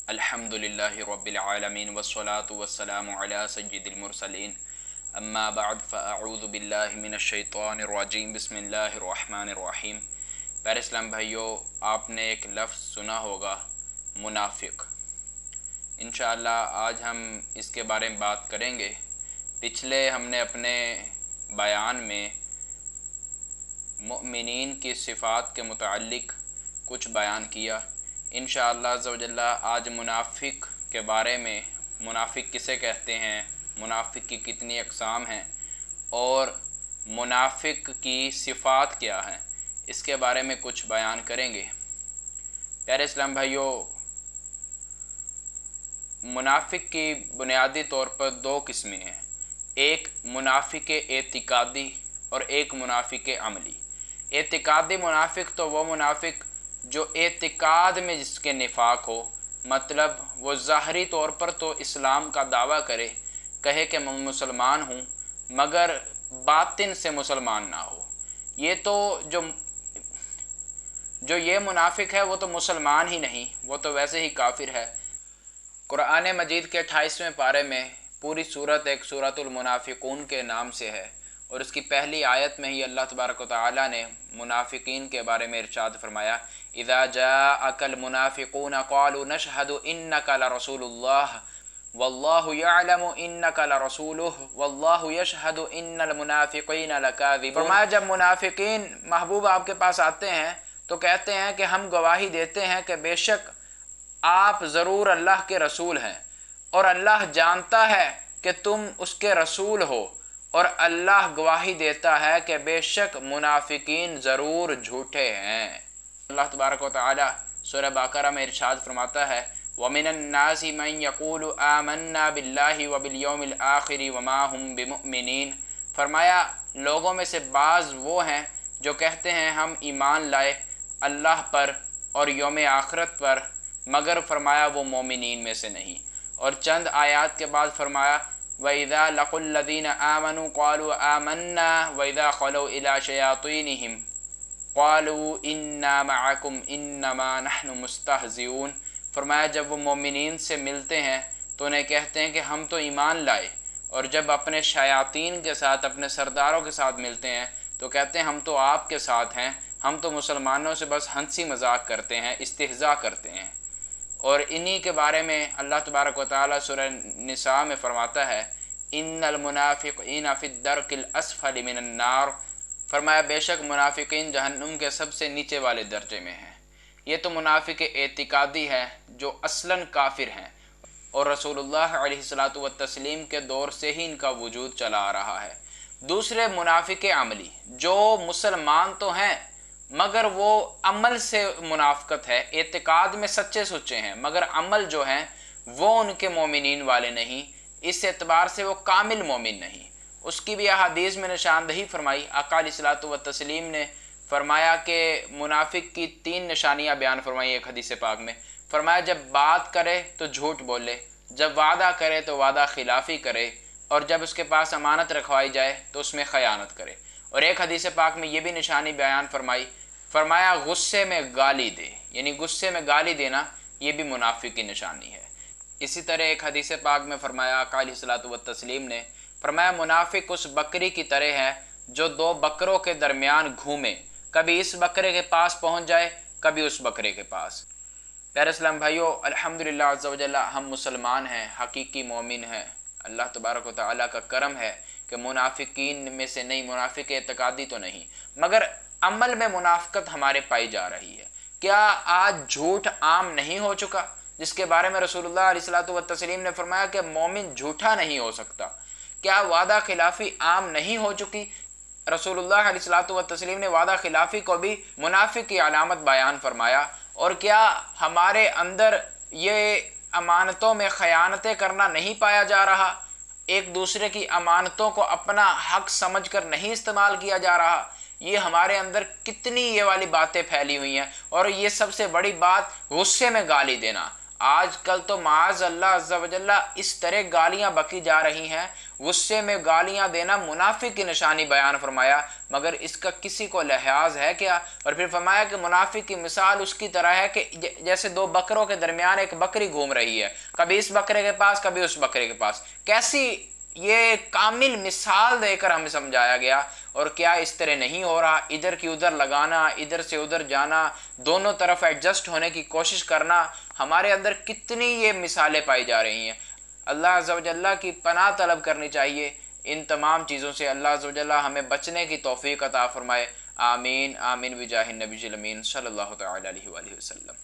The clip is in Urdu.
الحمدللہ رب العالمین والصلاة والسلام علی سید المرسلین اما بعد فاعوذ باللہ من الشیطان الرجیم بسم اللہ الرحمن الرحیم۔ پیارے اسلام بھائیو، آپ نے ایک لفظ سنا ہوگا، منافق۔ انشاءاللہ آج ہم اس کے بارے میں بات کریں گے۔ پچھلے ہم نے اپنے بیان میں مؤمنین کی صفات کے متعلق کچھ بیان کیا۔ انشاءاللہ عز و جل آج منافق کے بارے میں، منافق کسے کہتے ہیں، منافق کی کتنی اقسام ہیں اور منافق کی صفات کیا ہیں، اس کے بارے میں کچھ بیان کریں گے۔ پیارے اسلام بھائیو، منافق کی بنیادی طور پر دو قسمیں ہیں، ایک منافق اعتقادی اور ایک منافق عملی۔ اعتقادی منافق تو وہ منافق جو اعتقاد میں جس کے نفاق ہو، مطلب وہ ظاہری طور پر تو اسلام کا دعویٰ کہے کہ میں مسلمان ہوں، مگر باطن سے مسلمان نہ ہو۔ یہ تو جو یہ منافق ہے وہ تو مسلمان ہی نہیں، وہ تو ویسے ہی کافر ہے۔ قرآن مجید کے 28ویں پارے میں پوری سورت ایک سورۃ المنافقون کے نام سے ہے، اور اس کی پہلی آیت میں ہی اللہ تبارک و تعالی نے منافقین کے بارے میں ارشاد فرمایا، اذا جاءک المنافقون قالوا نشہد انک لرسول اللہ واللہ یعلم انک لرسولہ واللہ یشہد ان المنافقین لکاذبون۔ فرمایا جب منافقین محبوب آپ کے پاس آتے ہیں تو کہتے ہیں کہ ہم گواہی دیتے ہیں کہ بے شک آپ ضرور اللہ کے رسول ہیں، اور اللہ جانتا ہے کہ تم اس کے رسول ہو، اور اللہ گواہی دیتا ہے کہ بے شک منافقین ضرور جھوٹے ہیں۔ اللہ تبارک و تعالی سورہ بقرہ میں ارشاد فرماتا ہے، وَمِنَ النَّاسِ مَن يَقُولُ آمَنَّا بِاللَّهِ وَبِالْيَوْمِ الْآخِرِ وَمَا هُمْ بِمُؤْمِنِينَ۔ فرمایا لوگوں میں سے بعض وہ ہیں جو کہتے ہیں ہم ایمان لائے اللہ پر اور یوم آخرت پر، مگر فرمایا وہ مومنین میں سے نہیں۔ اور چند آیات کے بعد فرمایا، وَإِذَا لَقُوا الَّذِينَ آمَنُوا قَالُوا آمَنَّا وَإِذَا خَلَوْا إِلَىٰ شَيَاطِينِهِمْ قَالُوا إِنَّا مَعَكُمْ إِنَّمَا نَحْنُ مُسْتَهْزِئُونَ۔ فرمایا جب وہ مومنین سے ملتے ہیں تو انہیں کہتے ہیں کہ ہم تو ایمان لائے، اور جب اپنے شیاطین کے ساتھ، اپنے سرداروں کے ساتھ ملتے ہیں تو کہتے ہیں ہم تو آپ کے ساتھ ہیں، ہم تو مسلمانوں سے بس ہنسی مذاق کرتے ہیں، استہزاء کرتے ہیں۔ اور انہی کے بارے میں اللہ تبارک و تعالی سورہ نساء میں فرماتا ہے، ان المنافقین فی الدرک الاسفل من النار۔ فرمایا بے شک منافقین جہنم کے سب سے نیچے والے درجے میں ہیں۔ یہ تو منافق اعتقادی ہے جو اصلاً کافر ہیں، اور رسول اللہ علیہ الصلوۃ والتسلیم کے دور سے ہی ان کا وجود چلا آ رہا ہے۔ دوسرے منافق عملی، جو مسلمان تو ہیں مگر وہ عمل سے منافقت ہے، اعتقاد میں سچے سچے ہیں مگر عمل جو ہیں وہ ان کے مومنین والے نہیں، اس اعتبار سے وہ کامل مومن نہیں۔ اس کی بھی احادیث میں نشاندہی فرمائی۔ آقا علیہ الصلوۃ والتسلیم نے فرمایا کہ منافق کی 3 نشانیاں بیان فرمائی ایک حدیث پاک میں۔ فرمایا جب بات کرے تو جھوٹ بولے، جب وعدہ کرے تو وعدہ خلافی کرے، اور جب اس کے پاس امانت رکھوائی جائے تو اس میں خیانت کرے۔ اور ایک حدیث پاک میں یہ بھی نشانی بیان فرمائی، فرمایا غصے میں گالی دے، یعنی غصے میں گالی دینا یہ بھی منافق کی نشانی ہے۔ اسی طرح ایک حدیث پاک میں فرمایا آقا علیہ الصلوۃ والتسلیم نے فرمایا منافق اس بکری کی طرح ہے جو 2 بکروں کے درمیان گھومے، کبھی اس بکرے کے پاس پہنچ جائے کبھی اس بکرے کے پاس۔ پیارے اسلام بھائیو، الحمدللہ عز و جل ہم مسلمان ہیں، حقیقی مومن ہیں۔ اللہ تبارک و تعالیٰ کا کرم ہے کہ منافقین میں سے نہیں، منافق اعتقادی تو نہیں، مگر عمل میں منافقت ہمارے پائی جا رہی ہے۔ کیا آج جھوٹ عام نہیں ہو چکا، جس کے بارے میں رسول اللہ علیہ الصلوۃ والتسلیم نے فرمایا کہ مومن جھوٹا نہیں ہو سکتا؟ کیا وعدہ خلافی عام نہیں ہو چکی؟ رسول اللہ علیہ الصلوۃ والتسلیم نے وعدہ خلافی کو بھی منافق کی علامت بیان فرمایا۔ اور کیا ہمارے اندر یہ امانتوں میں خیانتیں کرنا نہیں پایا جا رہا، ایک دوسرے کی امانتوں کو اپنا حق سمجھ کر نہیں استعمال کیا جا رہا؟ یہ ہمارے اندر کتنی یہ والی باتیں پھیلی ہوئی ہیں۔ اور یہ سب سے بڑی بات غصے میں گالی دینا، آج کل تو معاذ اللہ عز و جل اس طرح گالیاں بکی جا رہی ہیں، غصے میں گالیاں دینا منافق کی نشانی بیان فرمایا، مگر اس کا کسی کو لحاظ ہے کیا؟ اور پھر فرمایا کہ منافق کی مثال اس کی طرح ہے کہ جیسے دو بکروں کے درمیان ایک بکری گھوم رہی ہے، کبھی اس بکرے کے پاس کبھی اس بکرے کے پاس۔ کیسی یہ کامل مثال دے کر ہمیں سمجھایا گیا، اور کیا اس طرح نہیں ہو رہا؟ ادھر کی ادھر لگانا، ادھر سے ادھر جانا، دونوں طرف ایڈجسٹ ہونے کی کوشش کرنا، ہمارے اندر کتنی یہ مثالیں پائی جا رہی ہیں۔ اللہ عز و جل کی پناہ طلب کرنی چاہیے ان تمام چیزوں سے۔ اللہ عز و جل ہمیں بچنے کی توفیق عطا فرمائے۔ آمین آمین بجاہ النبی الامین صلی اللہ تعالی علیہ وآلہ وسلم۔